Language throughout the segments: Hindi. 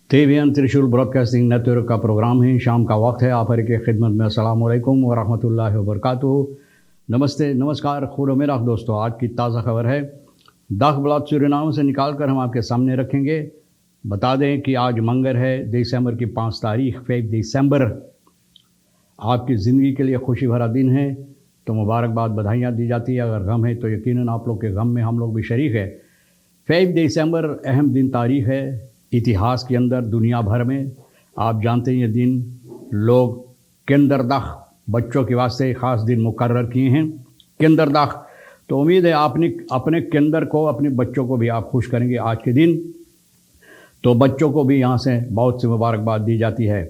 TVN त्रिशूल ब्रॉडकास्टिंग नेटवर्क का प्रोग्राम है। शाम का वक्त है। आप हर की खिदमत में अस्सलाम वालेकुम व रहमतुल्लाहि व बरकातुहू। नमस्ते, नमस्कार, खुद मेरा दोस्तों। आज की ताज़ा खबर है दाग ब्लॉक सूरीनाम से निकाल कर हम आपके सामने रखेंगे। बता दें कि आज मंगर है, दिसंबर की 5 तारीख 5 दिसंबर आपकी ज़िंदगी के लिए खुशी भरा दिन है, तो मुबारकबाद, बधाइयाँ दी जाती है। अगर गम है तो यकीनन आप लोग के गम में हम लोग भी शरीक है। 5 दिसंबर अहम दिन तारीख है इतिहास के अंदर, दुनिया भर में। आप जानते हैं ये दिन लोग किंदरदाख बच्चों के वास्ते ख़ास दिन मुकर्रर किए हैं, किंदरदाख। तो उम्मीद है आपने अपने किंदर को, अपने बच्चों को भी आप खुश करेंगे आज के दिन। तो बच्चों को भी यहाँ से बहुत सी मुबारकबाद दी जाती है।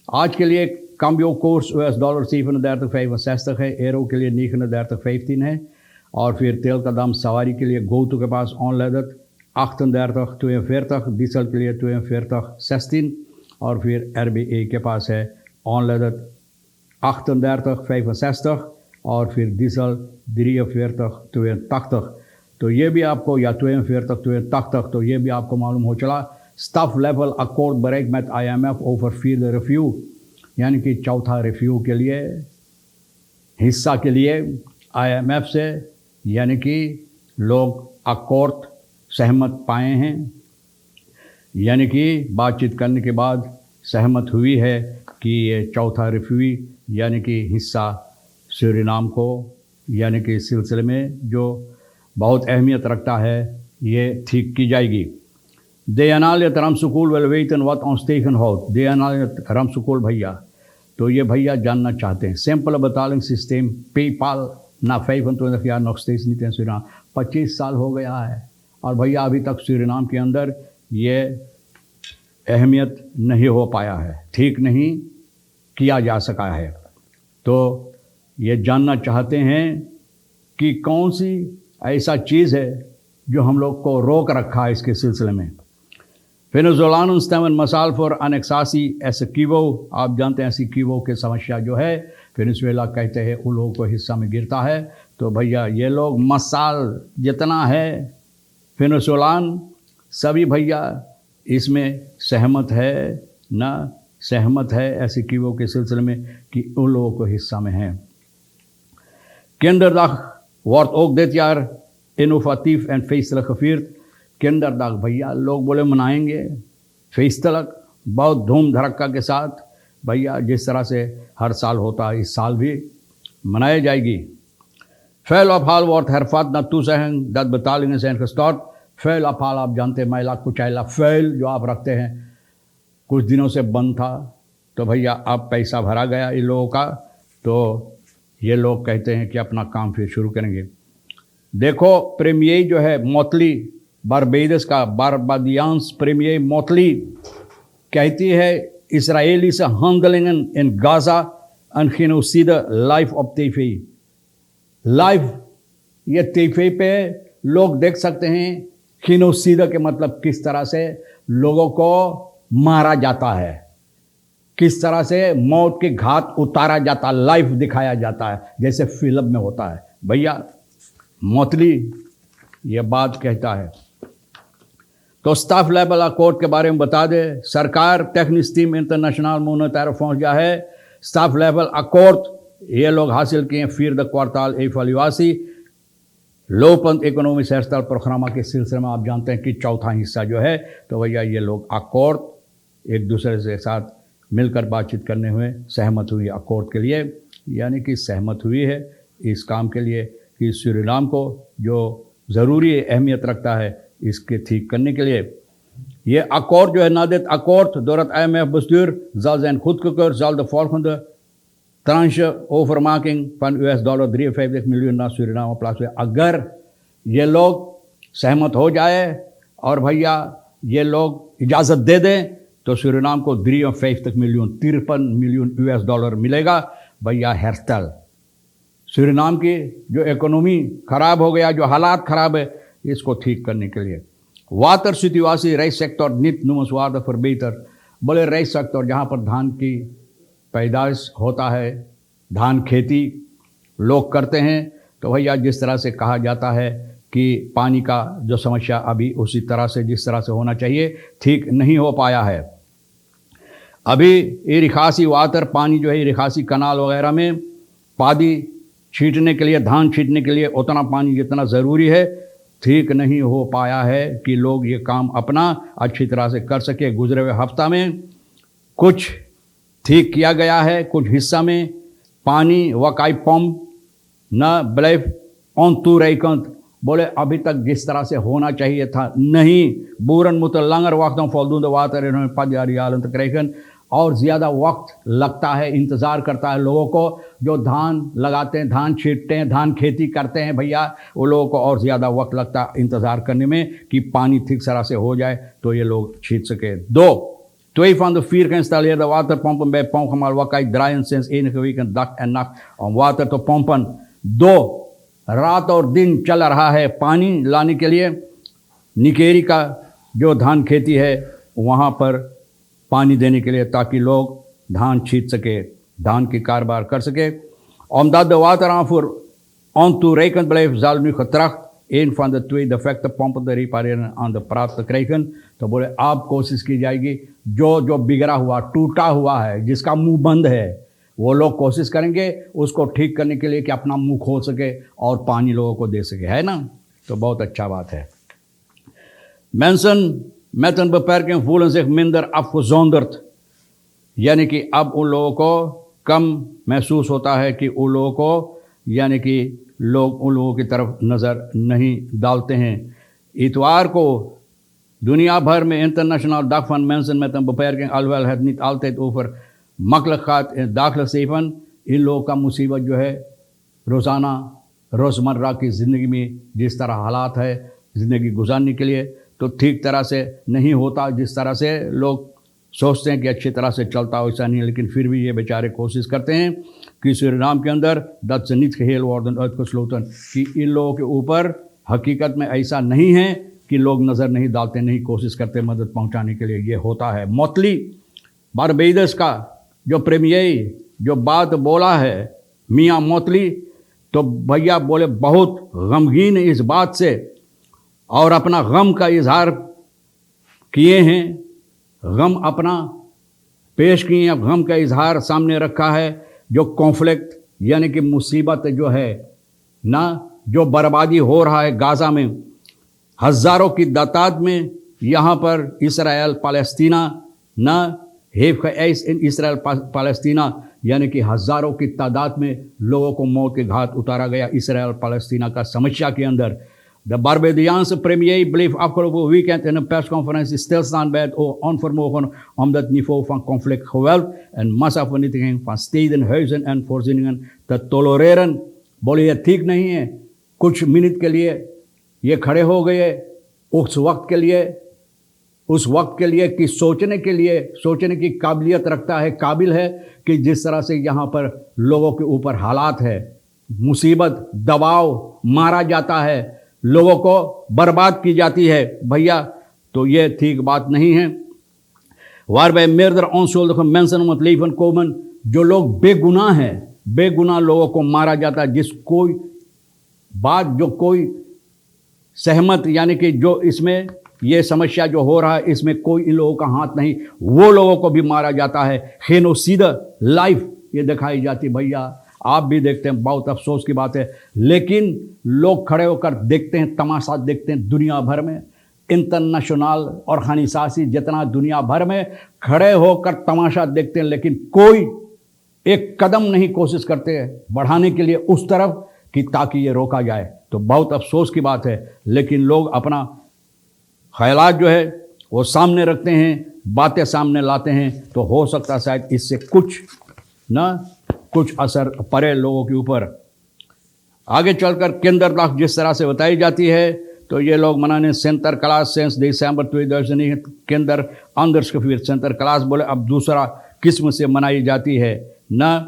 आज के लिए cambio koers $37,65 है, एरो के लिए $39,15 है, और फिर तेल का दाम सवारी के लिए गोतू के पास ऑनलेदत 38,42, डीजल के लिए 42,16, और फिर RBA के पास है ऑनलेदत 38,65 और फिर डीजल 43,82। तो ये भी आपको, या 42,82, तो ये भी आपको मालूम हो चला। Staff level accord break math IMF over feed review, यानी कि चौथा रिव्यू के लिए, हिस्सा के लिए IMF से, यानी कि लोग अकॉर्ड सहमत पाए हैं, यानी कि बातचीत करने के बाद सहमत हुई है कि ये चौथा रिव्यू यानी कि हिस्सा सूरीनाम को, यानी कि इस सिलसिले में जो बहुत अहमियत रखता है, ये ठीक की जाएगी। De analyt Ramsukul wil weten wat ons tegenhoudt. De analyt Ramsukul भैया, तो ये भैया जानना चाहते हैं सिंपल betaling सिस्टम पेपाल ना 25 jaar nog steeds niet in Suriname। 25 साल हो गया है और भैया अभी तक सूरीनाम के अंदर ये अहमियत नहीं हो पाया है, ठीक नहीं किया जा सका है। तो ये जानना चाहते हैं कि कौन सी ऐसा चीज़ है जो हम लोग को रोक रखा है इसके सिलसिले में। वेनेजुएलान स्टेमन मसाल फॉर अनेक्सासी एसेकिवो, आप जानते हैं एसेकिवो की समस्या जो है वेनेजुएला कहते हैं उन लोगों को हिस्सा में गिरता है। तो भैया ये लोग मसाल जितना है वेनेजुएलान सभी भैया इसमें सहमत है, ना सहमत है एसेकिवो के सिलसिले में कि उन लोगों को हिस्सा में है। Kinderdag wordt ook dit jaar innovatief en feestelijk gevierd। किंदरदाग भैया लोग बोले मनाएंगे फेस्टलक बहुत धूम धड़क्का के साथ भैया, जिस तरह से हर साल होता है इस साल भी मनाई जाएगी। फेल अफाल वॉर्ट हरफात न तू सहंग दत बतालिंग सहन खस्टॉट। फेल अफाल आप जानते हैं, महिला कुचैला फेल जो आप रखते हैं कुछ दिनों से बंद था, तो भैया अब पैसा भरा गया इन लोगों का, तो ये लोग कहते हैं कि अपना काम फिर शुरू करेंगे। देखो प्रीमियर जो है मोतली बारबेडस का बारबादियांस प्रीमियर मोतली कहती है इसराइली से handelingen in Gaza een genocide live op TV। Live ये टीवी पे लोग देख सकते हैं genocide के मतलब किस तरह से लोगों को मारा जाता है, किस तरह से मौत के घाट उतारा जाता, लाइव दिखाया जाता है जैसे फिल्म में होता है। भैया मोतली ये बात कहता है। तो स्टाफ लेवल अकॉर्ड के बारे में बता दें, सरकार टेक्निक टीम इंटरनेशनल मोनेटारी फंड जो है स्टाफ लेवल अकॉर्ड ये लोग हासिल किए फिर द क्वार्टाल एफलिवासी लोपंत इकोनॉमिक हेरस्टाइल प्रोग्रामा के सिलसिले में। आप जानते हैं कि चौथा हिस्सा जो है, तो भैया ये लोग अकॉर्ड एक दूसरे से साथ मिलकर बातचीत करने हुए सहमत हुई अकॉर्ड के लिए, यानी कि सहमत हुई है इस काम के लिए कि सूरीनाम को जो ज़रूरी अहमियत रखता है इसके ठीक करने के लिए। ये akkoord जो है na dit akkoord door het IMF bestuur zal zijn goedgekeurd, zal de volgende tranche overmaking van $53 miljoen naar Suriname plaatsvinden। अगर ये लोग सहमत हो जाए और भैया ये लोग इजाज़त दे दें तो सूरीनाम को $53 miljoen $53 miljoen मिलेगा। भैया हेरस्टाइल सूरीनाम की जो इकोनॉमी ख़राब हो गया, जो हालात ख़राब है, इसको ठीक करने के लिए। वाटर सिटीवासी राइस सेक्टर नित नुमसवार फॉर, बोले राइस सेक्टर जहाँ पर धान की पैदाइश होता है, धान खेती लोग करते हैं, तो भैया जिस तरह से कहा जाता है कि पानी का जो समस्या अभी उसी तरह से जिस तरह से होना चाहिए ठीक नहीं हो पाया है। अभी ये रिखासी वाटर पानी जो है रिखासी कनाल वगैरह में पादी छींटने के लिए, धान छींटने के लिए उतना पानी जितना ज़रूरी है ठीक नहीं हो पाया है कि लोग ये काम अपना अच्छी तरह से कर सके। गुजरे हुए हफ्ता में कुछ ठीक किया गया है, कुछ हिस्सा में पानी वकाई पंप न ब्लेफ ऑन तू रईकंत बोले अभी तक जिस तरह से होना चाहिए था नहीं। बूरन मुत लंगर वक्त फौलदूंद वातर इन्होंने पद यारी और ज़्यादा वक्त लगता है, इंतज़ार करता है लोगों को जो धान लगाते हैं, धान छींटते हैं, धान खेती करते हैं भैया, वो लोगों को और ज़्यादा वक्त लगता है इंतज़ार करने में कि पानी ठीक तरह से हो जाए तो ये लोग छींट सके। 2. Twee van de 4 geïnstalleerde waterpompen bij Pongemaal Wakkai draaien sinds enige weken dag en nacht om water te pompen. 2 रात और दिन चल रहा है पानी लाने के लिए। निकेरी का जो धान खेती है वहाँ पर पानी देने के लिए ताकि लोग धान छींट सके, धान की कारोबार कर सके। Omdat de wateraanvoer ontoereikend blijft, zal nu getracht een van de 2 defecte pompen te repareren aan de praat te krijgen। तो बोले आप कोशिश की जाएगी जो बिगड़ा हुआ टूटा हुआ है, जिसका मुंह बंद है, वो लोग कोशिश करेंगे उसको ठीक करने के लिए कि अपना मुंह खोल सके और पानी लोगों को दे सके, है ना। तो बहुत अच्छा बात है। Mensen met een beperking voelen zich minder afgezonderd, यानी कि अब उन लोगों को कम महसूस होता है कि उन लोगों को यानी कि लोग उन लोगों की तरफ नज़र नहीं डालते हैं। इतवार को दुनिया भर में international dag van mensen met een beperking, alhoewel het niet altijd over makkelijk gaat in het dagelijks leven, इन लोगों का मुसीबत जो है रोज़ाना रोज़मर्रा की ज़िंदगी में जिस तरह हालात है ज़िंदगी गुजारने के लिए तो ठीक तरह से नहीं होता, जिस तरह से लोग सोचते हैं कि अच्छी तरह से चलता हो वैसा नहीं, लेकिन फिर भी ये बेचारे कोशिश करते हैं कि सूरीनाम के अंदर dat ze niet geheel worden uitgesloten, कि इन लोगों के ऊपर हकीकत में ऐसा नहीं है कि लोग नज़र नहीं डालते, नहीं कोशिश करते मदद पहुंचाने के लिए। ये होता है। मोतली बारबेडस का जो प्रीमियर जो बात बोला है मियाँ मोतली, तो भैया बोले बहुत गमगीन इस बात से और अपना गम का इजहार किए हैं, गम अपना पेश किए हैं, गम का इजहार सामने रखा है। जो कॉन्फ्लिक्ट यानी कि मुसीबत जो है ना, जो बर्बादी हो रहा है गाज़ा में, हज़ारों की तादाद में यहाँ पर इसराइल पालस्तीना ना हेफ़ इन इसराइल पालस्तीना यानी कि हज़ारों की तादाद में लोगों को मौत के घाट उतारा गया इसराइल पालस्तीना का समस्या के अंदर। De Barbadiaanse premier bleef afgelopen weekend in een persconferentie stilstaan bij het onvermogen om dat niveau van conflict, geweld en massavernietiging van steden, huizen en voorzieningen te tolereren। बोले ये ठीक नहीं है, कुछ मिनट के लिए ये खड़े हो गए उस वक्त के लिए कि सोचने की काबिलियत रखता है, काबिल है कि जिस तरह से यहाँ पर लोगों के ऊपर हालात है, मुसीबत, दबाव, मारा जाता है, लोगों को बर्बाद की जाती है भैया, तो ये ठीक बात नहीं है। Waarbij meerdere onschuldige mensen om het leven komen, जो लोग बेगुनाह हैं, बेगुनाह लोगों को मारा जाता है, जो कोई सहमत यानी कि जो इसमें ये समस्या जो हो रहा है इसमें कोई इन लोगों का हाथ नहीं, वो लोगों को भी मारा जाता है। खेनोसीदा लाइफ ये दिखाई जाती भैया, आप भी देखते हैं, बहुत अफसोस की बात है, लेकिन लोग खड़े होकर देखते हैं, तमाशा देखते हैं दुनिया भर में। इंटरनेशनल और खानिसासी जितना दुनिया भर में खड़े होकर तमाशा देखते हैं, लेकिन कोई एक कदम नहीं कोशिश करते बढ़ाने के लिए उस तरफ कि ताकि ये रोका जाए। तो बहुत अफसोस की बात है, लेकिन लोग अपना ख्यालात जो है वो सामने रखते हैं, बातें सामने लाते हैं, तो हो सकता शायद इससे कुछ असर पड़े लोगों के ऊपर। आगे चलकर kinderdag जिस तरह से बताई जाती है, तो ये लोग मनाने Sinterklaas sinds december 2009 Kinder anders gevierd। Sinterklaas बोले अब दूसरा किस्म से मनाई जाती है ना।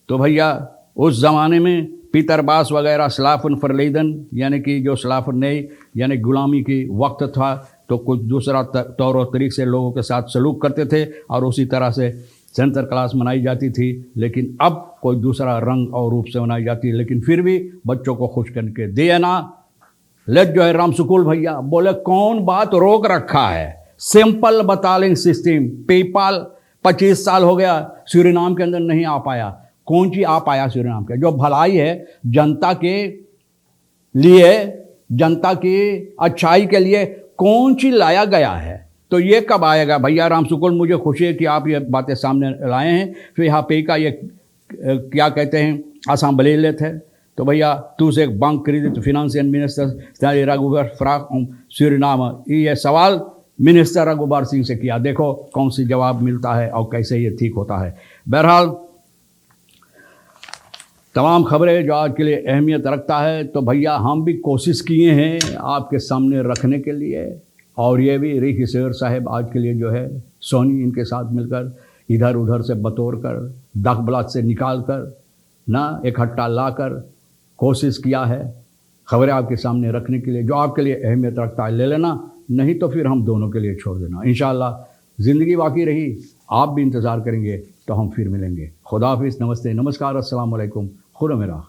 तो भैया उस ज़माने में पीटर बास वगैरह स्लाफन फरलेदन यानी कि जो स्लाफन नहीं यानी गुलामी की वक्त था, तो कुछ दूसरा तौर और तरीक़े से लोगों के साथ सलूक करते थे और उसी तरह से Sinterklaas मनाई जाती थी, लेकिन अब कोई दूसरा रंग और रूप से मनाई जाती है। लेकिन फिर भी बच्चों को खुश करके दिए ना लेट जो है राम सुकुल भैया बोले कौन बात रोक रखा है। सिंपल बतालिंग सिस्टम, पेपाल 25 साल हो गया सूरीनाम के अंदर नहीं आ पाया। कौन सी आ पाया सूरीनाम के? जो भलाई है जनता के लिए, जनता की अच्छाई के लिए कौन सी लाया गया है, तो ये कब आएगा? भैया राम सुकुल, मुझे खुशी है कि आप ये बातें सामने लाए हैं। फिर यहाँ पे का ये क्या कहते हैं असेंबली लेते हैं, तो भैया तू से एक bank credit financial minister Raghubar frock Suriname, ये सवाल मिनिस्टर रघुबर सिंह से किया, देखो कौन सी जवाब मिलता है और कैसे ये ठीक होता है। बहरहाल तमाम खबरें जो आज के लिए अहमियत रखता है, तो भैया हम भी कोशिश किए हैं आपके सामने रखने के लिए, और ये भी री किशोर साहब आज के लिए जो है सोनी इनके साथ मिलकर इधर उधर से बतौर कर दाखबलात से निकाल कर ना इकट्ठा ला कर कोशिश किया है खबरें आपके सामने रखने के लिए। जो आपके लिए अहमियत रखता है ले लेना, नहीं तो फिर हम दोनों के लिए छोड़ देना। इंशाअल्लाह ज़िंदगी बाकी रही, आप भी इंतज़ार करेंगे तो हम फिर मिलेंगे। खुदा हाफिज़, नमस्ते, नमस्कार, अस्सलाम वालेकुम, खुदा मेरा।